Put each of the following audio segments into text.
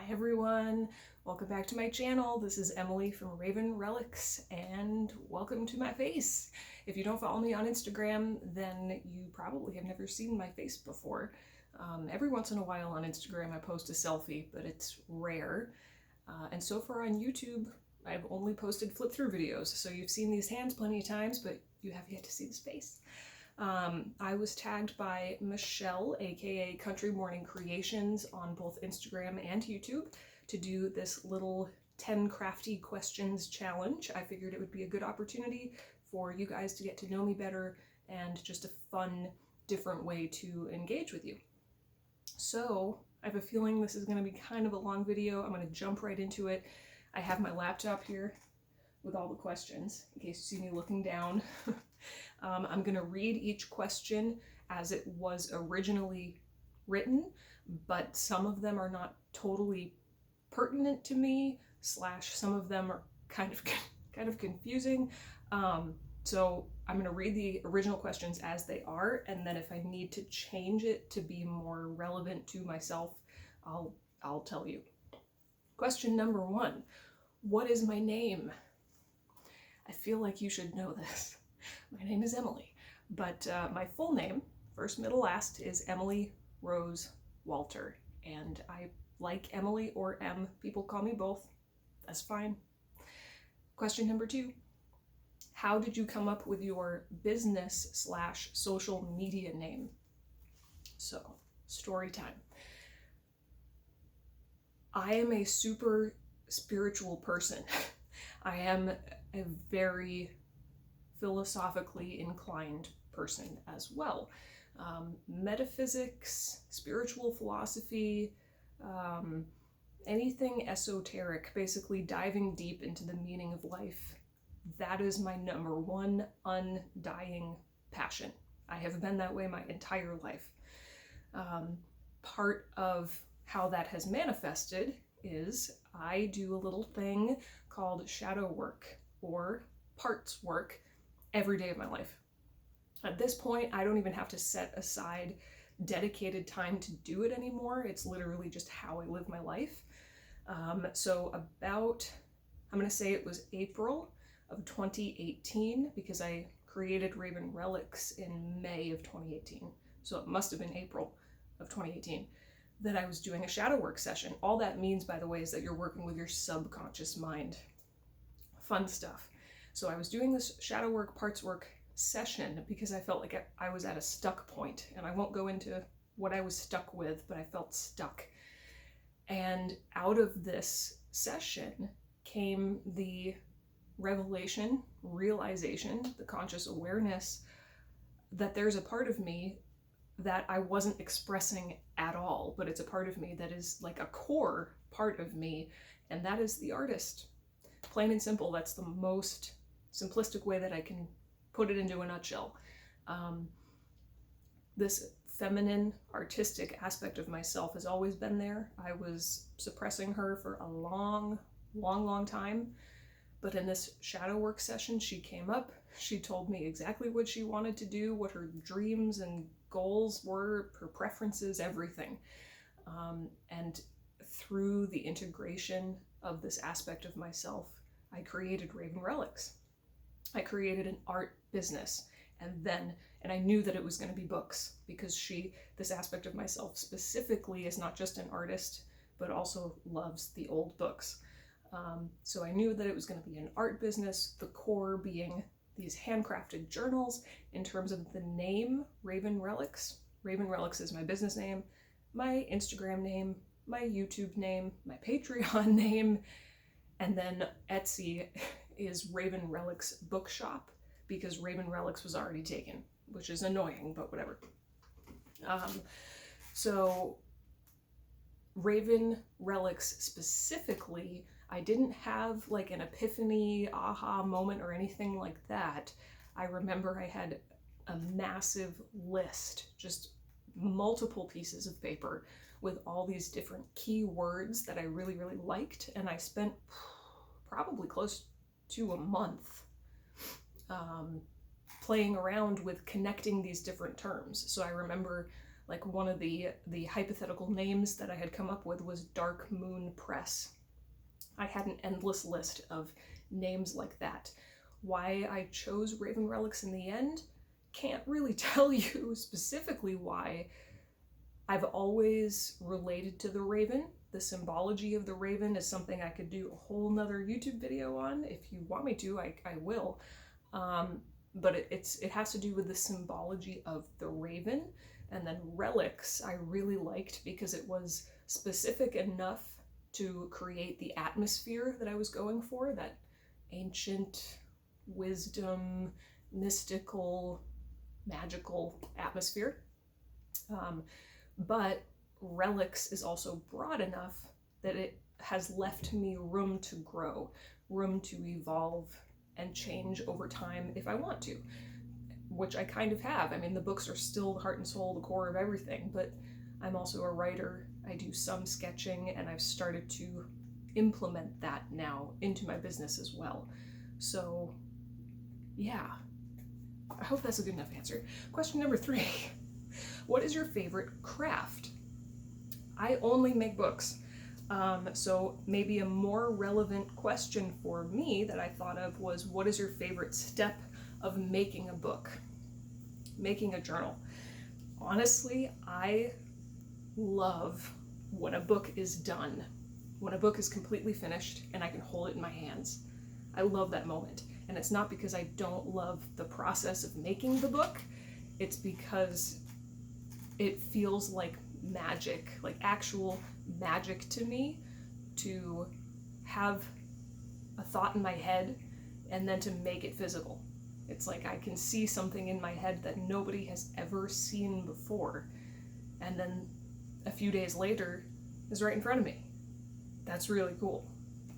everyone, welcome back to my channel. This is Emily from Raven Relics and welcome to my face. If you don't follow me on Instagram, then you probably have never seen my face before. Every once in a while on Instagram I post a selfie, but it's rare. And so far on YouTube, I've only posted flip-through videos, so you've seen these hands plenty of times, but you have yet to see this face. I was tagged by Michelle, aka Country Morning Creations, on both Instagram and YouTube to do this little 10 crafty questions challenge. I figured it would be a good opportunity for you guys to get to know me better and just a fun, different way to engage with you. So I have a feeling this is going to be kind of a long video. I'm going to jump right into it. I have my laptop here with all the questions, in case you see me looking down. I'm going to read each question as it was originally written, but some of them are not totally pertinent to me, / some of them are kind of confusing. So I'm going to read the original questions as they are, and then if I need to change it to be more relevant to myself, I'll tell you. Question number 1. What is my name? I feel like you should know this. My name is Emily, but my full name, first, middle, last, is Emily Rose Walter, and I like Emily or M. People call me both. That's fine. Question number 2. How did you come up with your business / social media name? So, story time. I am a super spiritual person. I am a very philosophically inclined person as well. Metaphysics, spiritual philosophy, anything esoteric, basically diving deep into the meaning of life. That is my number one undying passion. I have been that way my entire life. Part of how that has manifested is I do a little thing called shadow work or parts work every day of my life. At this point, I don't even have to set aside dedicated time to do it anymore. It's literally just how I live my life. So about, I'm going to say it was April of 2018, because I created Raven Relics in May of 2018. So it must have been April of 2018 that I was doing a shadow work session. All that means, by the way, is that you're working with your subconscious mind. Fun stuff. So I was doing this shadow work, parts work session because I felt like I was at a stuck point, and I won't go into what I was stuck with, but I felt stuck. And out of this session came the revelation, realization, the conscious awareness that there's a part of me that I wasn't expressing at all, but it's a part of me that is like a core part of me, and that is the artist. Plain and simple, that's the most simplistic way that I can put it into a nutshell. This feminine, artistic aspect of myself has always been there. I was suppressing her for a long time, but in this shadow work session, she came up, she told me exactly what she wanted to do, what her dreams and goals were, her preferences, everything. And through the integration of this aspect of myself, I created Raven Relics. I created an art business, and I knew that it was going to be books, because this aspect of myself specifically is not just an artist, but also loves the old books. So I knew that it was going to be an art business, the core being these handcrafted journals. In terms of the name, Raven Relics. Raven Relics is my business name, my Instagram name, my YouTube name, my Patreon name, and then Etsy is Raven Relics Bookshop, because Raven Relics was already taken, which is annoying, but whatever. So Raven Relics specifically, I didn't have like an epiphany, aha moment or anything like that. I remember I had a massive list, just multiple pieces of paper with all these different keywords that I really liked, and I spent probably close to a month playing around with connecting these different terms. So I remember Like one of the hypothetical names that I had come up with was Dark Moon Press. I had an endless list of names like that. Why I chose Raven Relics in the end, can't really tell you specifically why. I've always related to the raven. The symbology of the raven is something I could do a whole nother YouTube video on. If you want me to, I will. But it has to do with the symbology of the raven. And then relics I really liked because it was specific enough to create the atmosphere that I was going for, that ancient wisdom, mystical, magical atmosphere. But relics is also broad enough that it has left me room to grow, room to evolve and change over time if I want to, which I kind of have. I mean, the books are still the heart and soul, the core of everything, but I'm also a writer. I do some sketching, and I've started to implement that now into my business as well. So yeah, I hope that's a good enough answer. Question number 3. What is your favorite craft? I only make books. So maybe a more relevant question for me that I thought of was, what is your favorite step of making a book? Making a journal. Honestly, I love when a book is done. When a book is completely finished and I can hold it in my hands. I love that moment. And it's not because I don't love the process of making the book. It's because it feels like magic, like actual magic to me, to have a thought in my head and then to make it physical. It's like I can see something in my head that nobody has ever seen before, and then a few days later is right in front of me. That's really cool.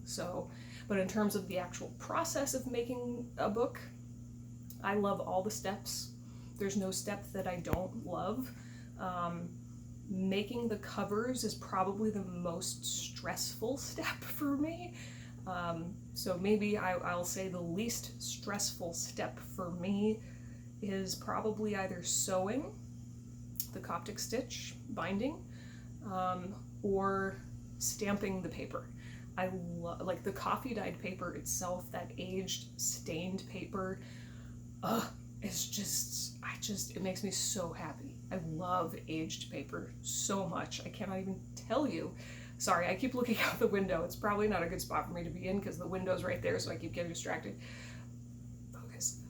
So, but in terms of the actual process of making a book, I love all the steps. There's no step that I don't love. Making the covers is probably the most stressful step for me. So maybe I'll say the least stressful step for me is probably either sewing, the Coptic stitch binding, or stamping the paper. I like the coffee dyed paper itself, that aged stained paper. It makes me so happy. I love aged paper so much. I cannot even tell you. Sorry, I keep looking out the window. It's probably not a good spot for me to be in because the window's right there, so I keep getting distracted. Focus.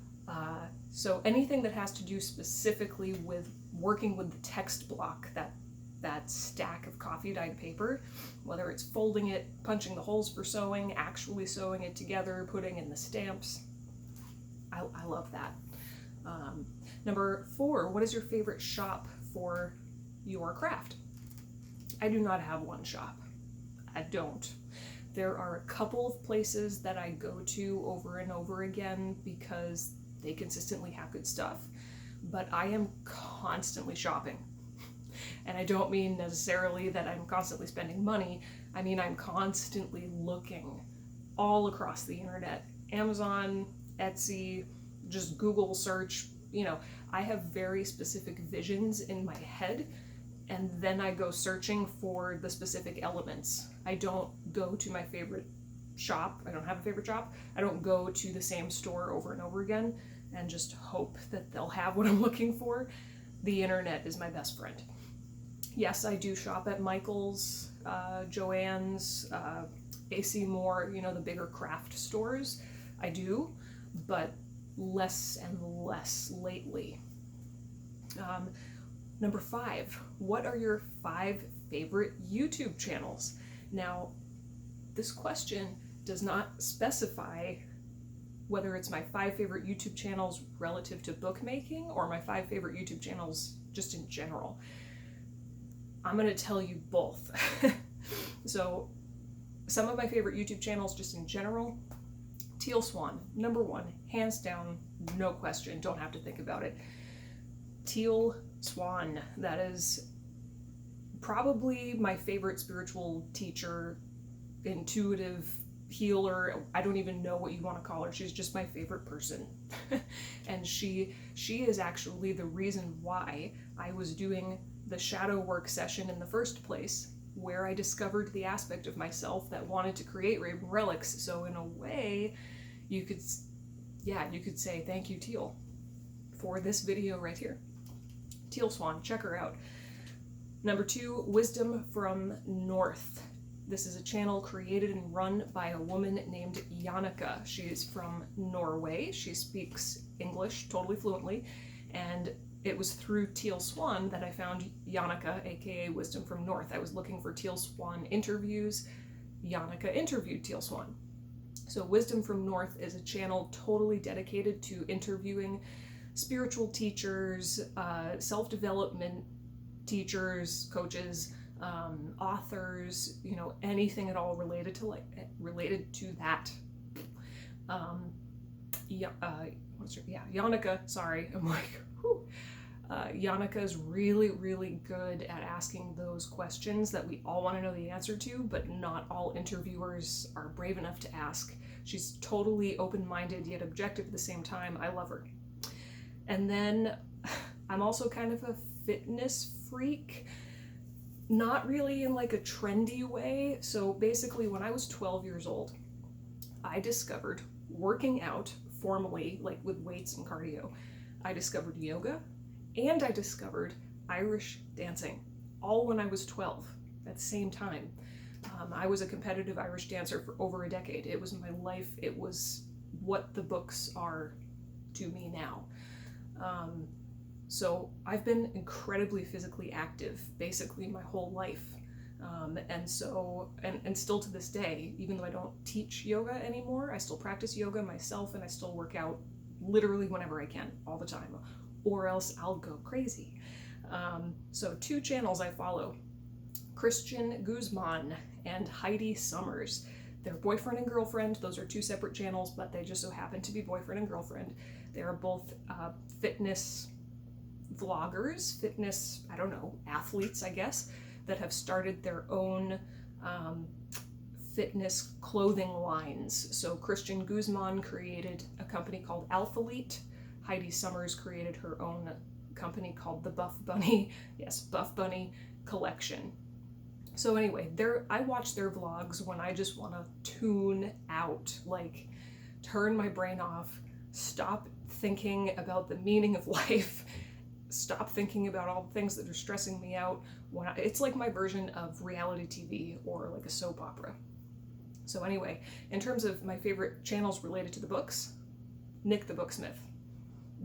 So anything that has to do specifically with working with the text block, that stack of coffee dyed paper, whether it's folding it, punching the holes for sewing, actually sewing it together, putting in the stamps, I love that. Number 4, what is your favorite shop for your craft? I do not have one shop. I don't. There are a couple of places that I go to over and over again because they consistently have good stuff, but I am constantly shopping. And I don't mean necessarily that I'm constantly spending money. I mean, I'm constantly looking all across the internet. Amazon, Etsy, just Google search. You know, I have very specific visions in my head, and then I go searching for the specific elements. I don't go to my favorite shop. I don't have a favorite shop. I don't go to the same store over and over again and just hope that they'll have what I'm looking for. The internet is my best friend. Yes, I do shop at Michael's, Joann's, AC Moore, you know, the bigger craft stores. I do, but less and less lately. Number 5, what are your 5 favorite YouTube channels? Now, this question does not specify whether it's my 5 favorite YouTube channels relative to bookmaking or my 5 favorite YouTube channels just in general. I'm going to tell you both. So, some of my favorite YouTube channels just in general: Teal Swan, number 1, hands down, no question, don't have to think about it. Teal Swan, that is probably my favorite spiritual teacher, intuitive healer. I don't even know what you want to call her. She's just my favorite person. And she is actually the reason why I was doing the shadow work session in the first place, where I discovered the aspect of myself that wanted to create Raven Relics. So in a way, you could say thank you, Teal, for this video right here. Teal Swan, check her out. Number 2, Wisdom from North. This is a channel created and run by a woman named Jannica. She is from Norway. She speaks English totally fluently, and it was through Teal Swan that I found Jannica, aka Wisdom from North. I was looking for Teal Swan interviews. Jannica interviewed Teal Swan. So Wisdom from North is a channel totally dedicated to interviewing spiritual teachers, self-development teachers, coaches, authors, you know, anything at all related to that. Jannica, sorry, I'm like, whew. Jannica is really, really good at asking those questions that we all want to know the answer to, but not all interviewers are brave enough to ask. She's totally open-minded yet objective at the same time. I love her. And then I'm also kind of a fitness freak, not really in like a trendy way. So basically, when I was 12 years old, I discovered working out formally, like with weights and cardio. I discovered yoga, and I discovered Irish dancing, all when I was 12 at the same time. I was a competitive Irish dancer for over a decade. It was my life. It was what the books are to me now. So I've been incredibly physically active basically my whole life. And still to this day, even though I don't teach yoga anymore, I still practice yoga myself, and I still work out literally whenever I can, all the time, or else I'll go crazy. So 2 channels I follow, Christian Guzman and Heidi Summers. They're boyfriend and girlfriend. Those are 2 separate channels, but they just so happen to be boyfriend and girlfriend. They are both fitness vloggers, fitness, I don't know, athletes, I guess, that have started their own fitness clothing lines. So Christian Guzman created a company called Alphalete. Heidi Summers created her own company called the Buff Bunny, yes, Buff Bunny Collection. So anyway, I watch their vlogs when I just want to tune out, like turn my brain off, stop thinking about the meaning of life, stop thinking about all the things that are stressing me out. It's like my version of reality TV or like a soap opera. So anyway, in terms of my favorite channels related to the books, Nick the Booksmith.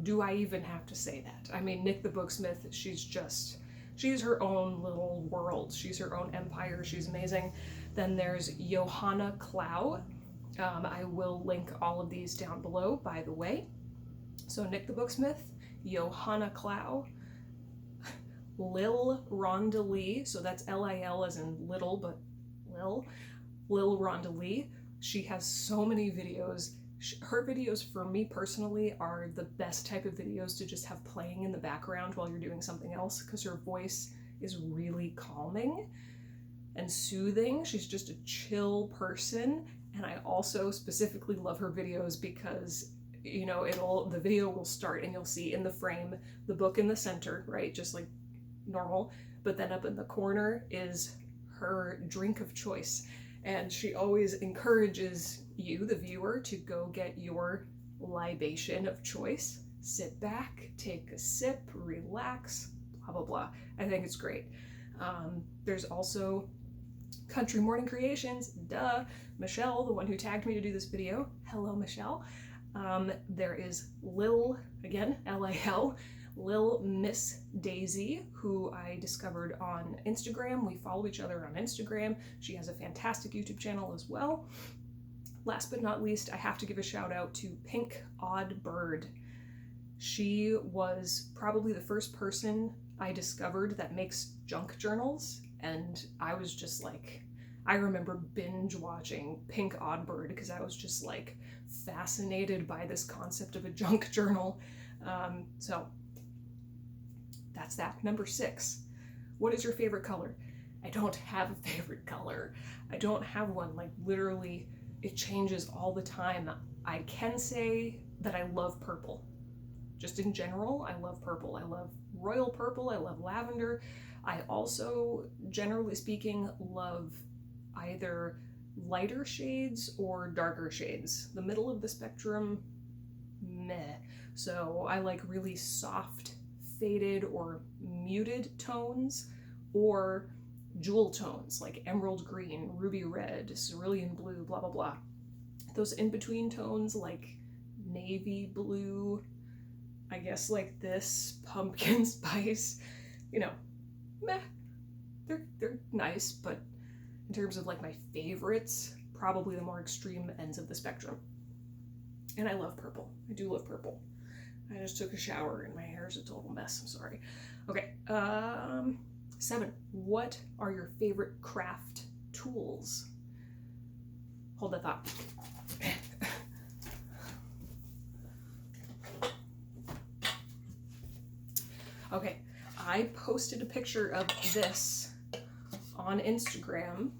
Do I even have to say that? I mean, Nick the Booksmith, she's her own little world. She's her own empire. She's amazing. Then there's Johanna Clow. I will link all of these down below, by the way. So Nick the Booksmith, Johanna Clow, Lil Rhonda Lee, so that's L-I-L as in little, but Lil Rhonda Lee. She has so many videos. Her videos, for me personally, are the best type of videos to just have playing in the background while you're doing something else, because her voice is really calming and soothing. She's just a chill person, and I also specifically love her videos because, you know, the video will start and you'll see in the frame the book in the center, right, just like normal, but then up in the corner is her drink of choice, and she always encourages you, the viewer, to go get your libation of choice, sit back, take a sip, relax, blah blah blah. I think it's great. There's also Country Morning Creations, duh, Michelle, the one who tagged me to do this video. Hello, Michelle. There is Lil, again, L-I-L, Lil Miss Daisy, who I discovered on Instagram. We follow each other on Instagram. She has a fantastic YouTube channel as well. Last but not least, I have to give a shout out to Pink Odd Bird. She was probably the first person I discovered that makes junk journals, and I was just like, I remember binge watching Pink Odd Bird because I was just like fascinated by this concept of a junk journal. So that's that. Number 6. What is your favorite color? I don't have a favorite color. I don't have one. Like, literally, it changes all the time. I can say that I love purple. Just in general, I love purple. I love royal purple. I love lavender. I also, generally speaking, love either lighter shades or darker shades. The middle of the spectrum, meh. So I like really soft, faded or muted tones, or jewel tones like emerald green, ruby red, cerulean blue, blah blah blah. Those in-between tones like navy blue, I guess like this, pumpkin spice, you know, meh. They're nice, but in terms of like my favorites, probably the more extreme ends of the spectrum. And I love purple. I do love purple. I just took a shower and my hair is a total mess. I'm sorry. Okay. 7. What are your favorite craft tools? Hold that thought. Okay. I posted a picture of this on Instagram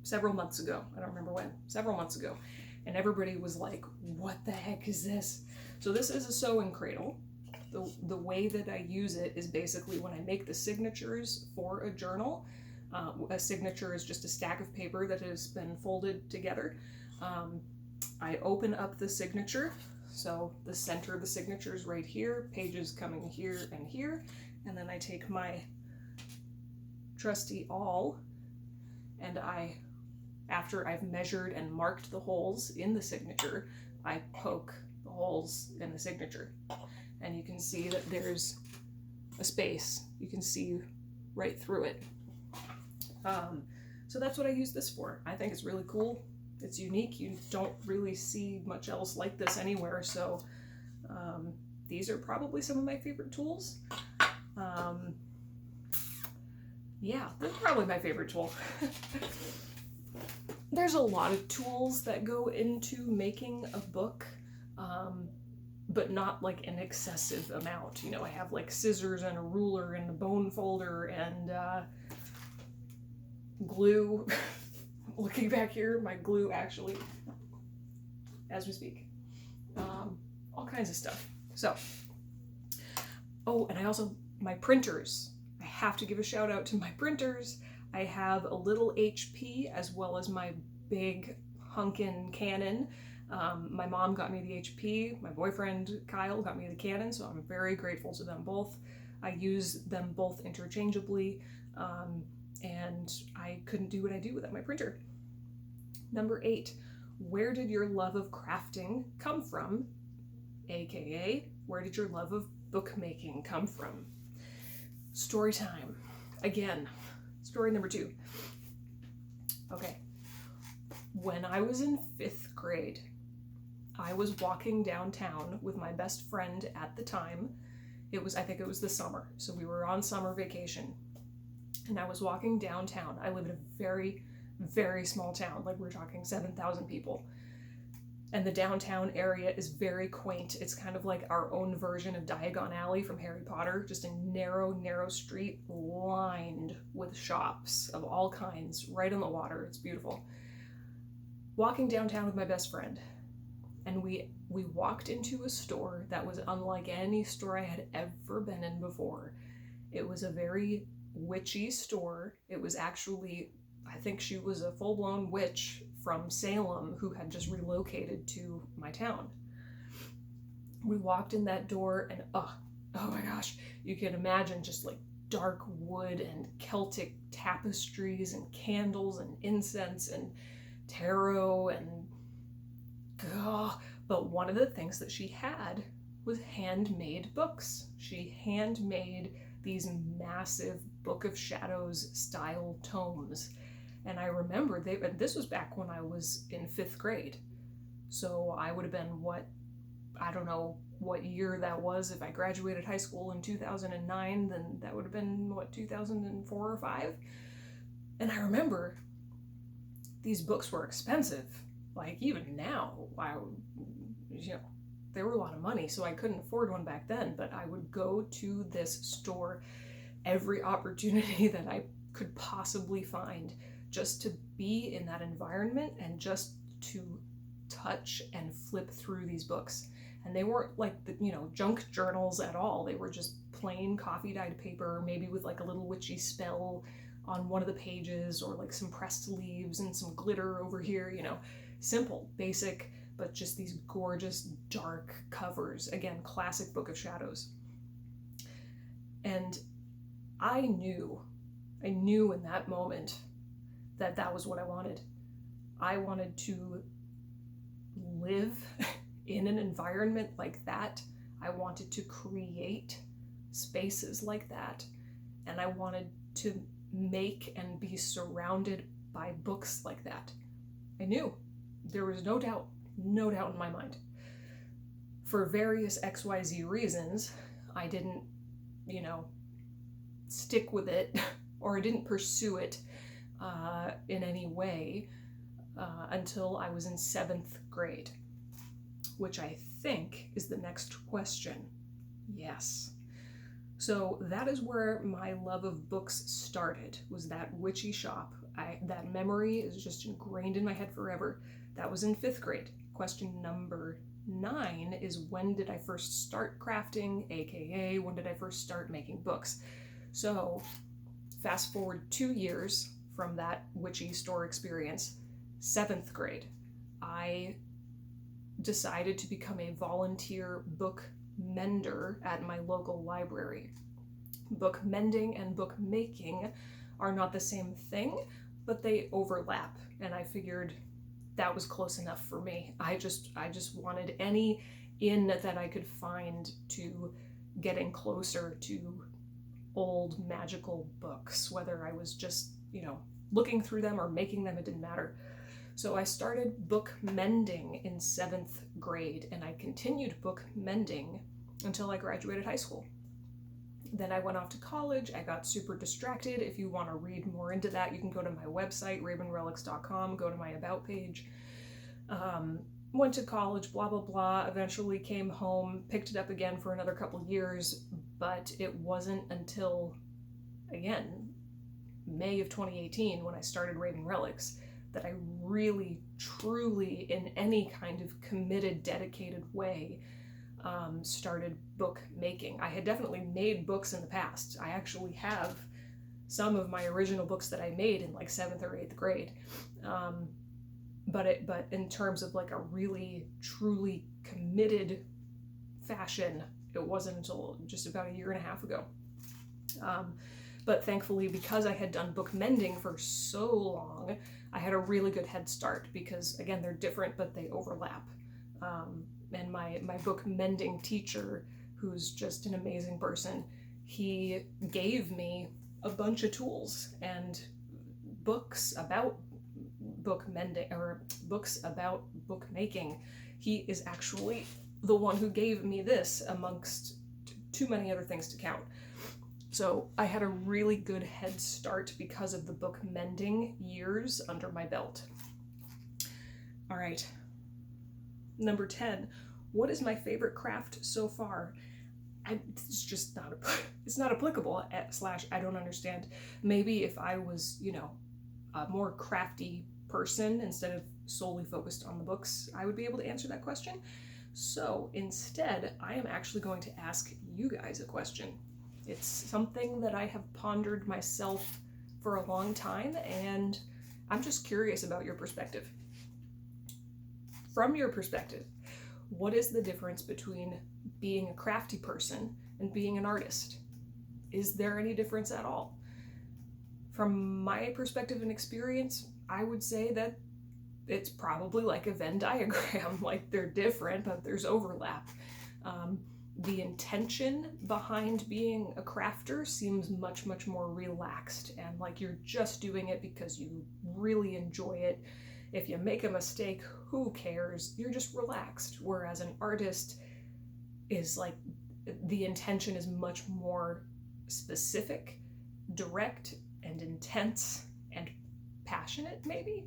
several months ago. I don't remember when. Several months ago. And everybody was like, what the heck is this? So this is a sewing cradle. The way that I use it is basically when I make the signatures for a journal. A signature is just a stack of paper that has been folded together. I open up the signature. So the center of the signature is right here, pages coming here and here. And then I take my trusty awl and after I've measured and marked the holes in the signature, I poke the holes in the signature. And you can see that there's a space. You can see right through it. So that's what I use this for. I think it's really cool. It's unique. You don't really see much else like this anywhere. So these are probably some of my favorite tools. Yeah, they're probably my favorite tool. There's a lot of tools that go into making a book, but not like an excessive amount. You know, I have like scissors and a ruler and a bone folder and glue. Looking back here, my glue actually, as we speak. All kinds of stuff. So, oh, and I also, my printers. I have to give a shout out to my printers. I have a little HP as well as my big hunkin' Canon. My mom got me the HP. My boyfriend Kyle got me the Canon, so I'm very grateful to them both. I use them both interchangeably, and I couldn't do what I do without my printer. Number 8, where did your love of crafting come from? AKA, where did your love of bookmaking come from? Story time. Again, story number 2. Okay. When I was in 5th grade, I was walking downtown with my best friend at the time. I think it was the summer. So we were on summer vacation. And I was walking downtown. I live in a very, very small town. Like we're talking 7,000 people. And the downtown area is very quaint. It's kind of like our own version of Diagon Alley from Harry Potter. Just a narrow, narrow street lined with shops of all kinds right on the water. It's beautiful. Walking downtown with my best friend. And we walked into a store that was unlike any store I had ever been in before. It was a very witchy store. It was actually, I think she was a full-blown witch from Salem who had just relocated to my town. We walked in that door and oh my gosh, you can imagine just like dark wood and Celtic tapestries and candles and incense and tarot and but one of the things that she had was handmade books. She handmade these massive Book of Shadows style tomes. And I remember this was back when I was in 5th grade. So I would have been I don't know what year that was. If I graduated high school in 2009, then that would have been 2004 or 5. And I remember these books were expensive. Like even now, they were a lot of money, so I couldn't afford one back then, but I would go to this store every opportunity that I could possibly find just to be in that environment and just to touch and flip through these books. And they weren't like the, junk journals at all. They were just plain coffee dyed paper, maybe with like a little witchy spell on one of the pages, or like some pressed leaves and some glitter over here, simple, basic, but just these gorgeous dark covers. Again, classic Book of Shadows. And I knew in that moment that that was what I wanted. I wanted to live in an environment like that. I wanted to create spaces like that. And I wanted to make and be surrounded by books like that. I knew. There was no doubt in my mind. For various XYZ reasons, I didn't, stick with it, or I didn't pursue it in any way until I was in 7th grade, which I think is the next question. Yes. So that is where my love of books started, was that witchy shop. That memory is just ingrained in my head forever. That was in 5th grade. Question number 9 is, when did I first start crafting, aka when did I first start making books? So fast forward 2 years from that witchy store experience, 7th grade, I decided to become a volunteer book mender at my local library. Book mending and book making are not the same thing, but they overlap, and I figured that was close enough for me. I just wanted any in that I could find to getting closer to old magical books, whether I was just, looking through them or making them, it didn't matter. So I started book mending in 7th grade, and I continued book mending until I graduated high school. Then I went off to college. I got super distracted. If you want to read more into that, you can go to my website, ravenrelics.com, go to my About page. Went to college, blah, blah, blah. Eventually came home, picked it up again for another couple years, but it wasn't until, again, May of 2018, when I started Raven Relics, that I really, truly, in any kind of committed, dedicated way, started book making. I had definitely made books in the past. I actually have some of my original books that I made in like 7th or 8th grade. But in terms of like a really, truly committed fashion, it wasn't until just about a year and a half ago. But thankfully, because I had done book mending for so long, I had a really good head start, because again, they're different, but they overlap. And my book mending teacher, who's just an amazing person, he gave me a bunch of tools and books about book mending, or books about book making. He is actually the one who gave me this, amongst too many other things to count. So I had a really good head start because of the book mending years under my belt. All right. Number 10, what is my favorite craft so far? It's just not, it's not applicable, / I don't understand. Maybe if I was, a more crafty person instead of solely focused on the books, I would be able to answer that question. So instead, I am actually going to ask you guys a question. It's something that I have pondered myself for a long time, and I'm just curious about your perspective. From your perspective, what is the difference between being a crafty person and being an artist? Is there any difference at all? From my perspective and experience, I would say that it's probably like a Venn diagram. Like, they're different, but there's overlap. The intention behind being a crafter seems much, much more relaxed, and like you're just doing it because you really enjoy it. If you make a mistake, who cares? You're just relaxed. Whereas an artist is like, the intention is much more specific, direct, and intense, and passionate, maybe?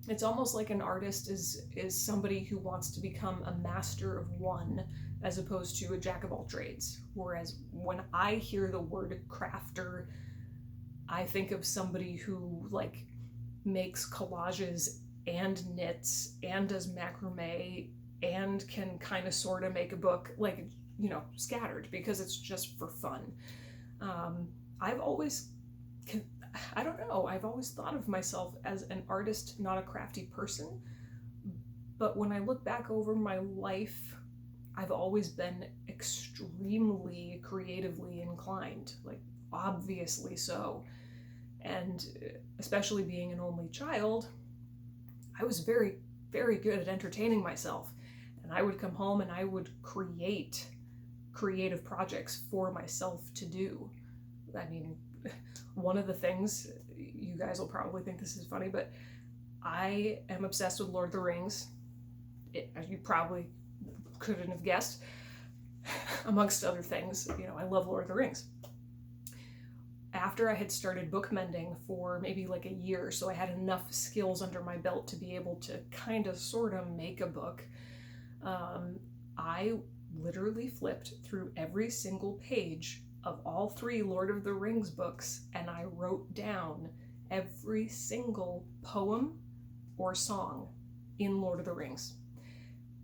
It's almost like an artist is somebody who wants to become a master of one, as opposed to a jack of all trades. Whereas when I hear the word crafter, I think of somebody who makes collages and knits and does macrame and can kind of sort of make a book, like, you know, scattered, because it's just for fun. I've always, I don't know, I've always thought of myself as an artist, not a crafty person. But when I look back over my life, I've always been extremely creatively inclined, like obviously so. And especially being an only child, I was very, very good at entertaining myself. And I would come home and I would create creative projects for myself to do. I mean, one of the things, you guys will probably think this is funny, but I am obsessed with Lord of the Rings. You probably couldn't have guessed, amongst other things. You know, I love Lord of the Rings. After I had started book mending for maybe like a year, so I had enough skills under my belt to be able to kind of sort of make a book, I literally flipped through every single page of all 3 Lord of the Rings books, and I wrote down every single poem or song in Lord of the Rings.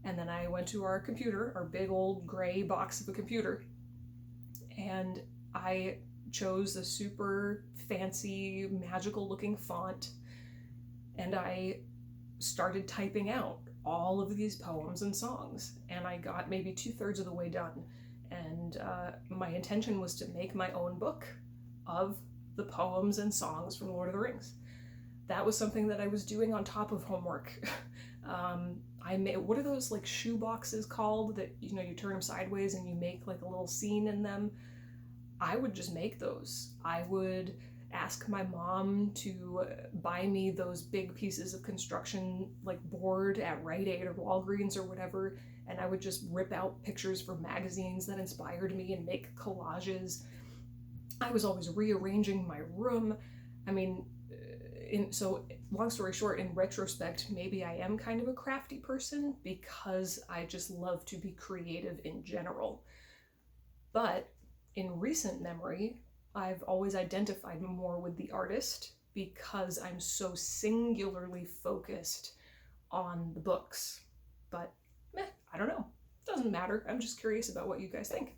And then I went to our computer, our big old gray box of a computer, and I chose a super fancy, magical looking font, and I started typing out all of these poems and songs, and I got maybe 2/3 of the way done. And my intention was to make my own book of the poems and songs from Lord of the Rings. That was something that I was doing on top of homework. I made, what are those like shoe boxes called that, you know, you turn them sideways and you make like a little scene in them? I would just make those. I would ask my mom to buy me those big pieces of construction like board at Rite Aid or Walgreens or whatever, and I would just rip out pictures from magazines that inspired me and make collages. I was always rearranging my room. I mean, so long story short, in retrospect, maybe I am kind of a crafty person because I just love to be creative in general. But in recent memory, I've always identified more with the artist because I'm so singularly focused on the books. But I don't know. It doesn't matter. I'm just curious about what you guys think.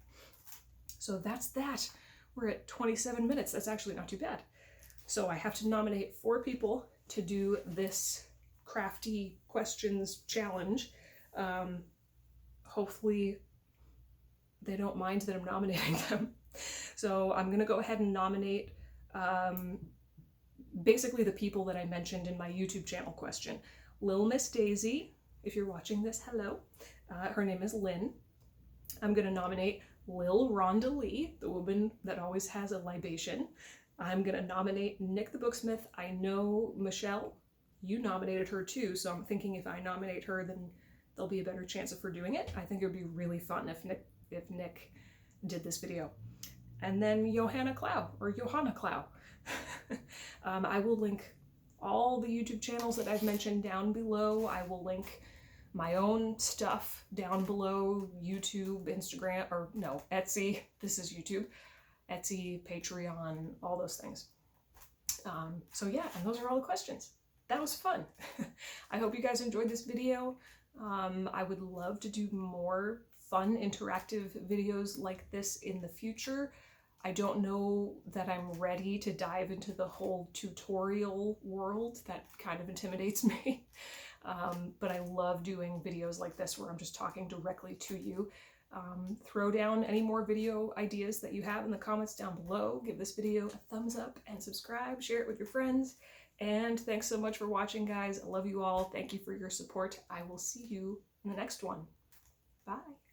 So that's that. We're at 27 minutes. That's actually not too bad. So I have to nominate 4 people to do this crafty questions challenge. Hopefully they don't mind that I'm nominating them. So I'm going to go ahead and nominate basically the people that I mentioned in my YouTube channel question. Lil Miss Daisy, if you're watching this, hello. Her name is Lynn. I'm going to nominate Lil Rhonda Lee, the woman that always has a libation. I'm going to nominate Nick the Booksmith. I know, Michelle, you nominated her too, so I'm thinking if I nominate her, then there'll be a better chance of her doing it. I think it would be really fun if Nick did this video. And then Johanna Clow. I will link all the YouTube channels that I've mentioned down below. I will link my own stuff down below, YouTube, Instagram, or no, Etsy. This is YouTube. Etsy, Patreon, all those things. So yeah, and those are all the questions. That was fun. I hope you guys enjoyed this video. I would love to do more fun interactive videos like this in the future. I don't know that I'm ready to dive into the whole tutorial world. That kind of intimidates me. But I love doing videos like this where I'm just talking directly to you. Throw down any more video ideas that you have in the comments down below. Give this video a thumbs up and subscribe. Share it with your friends. And thanks so much for watching, guys. I love you all. Thank you for your support. I will see you in the next one. Bye.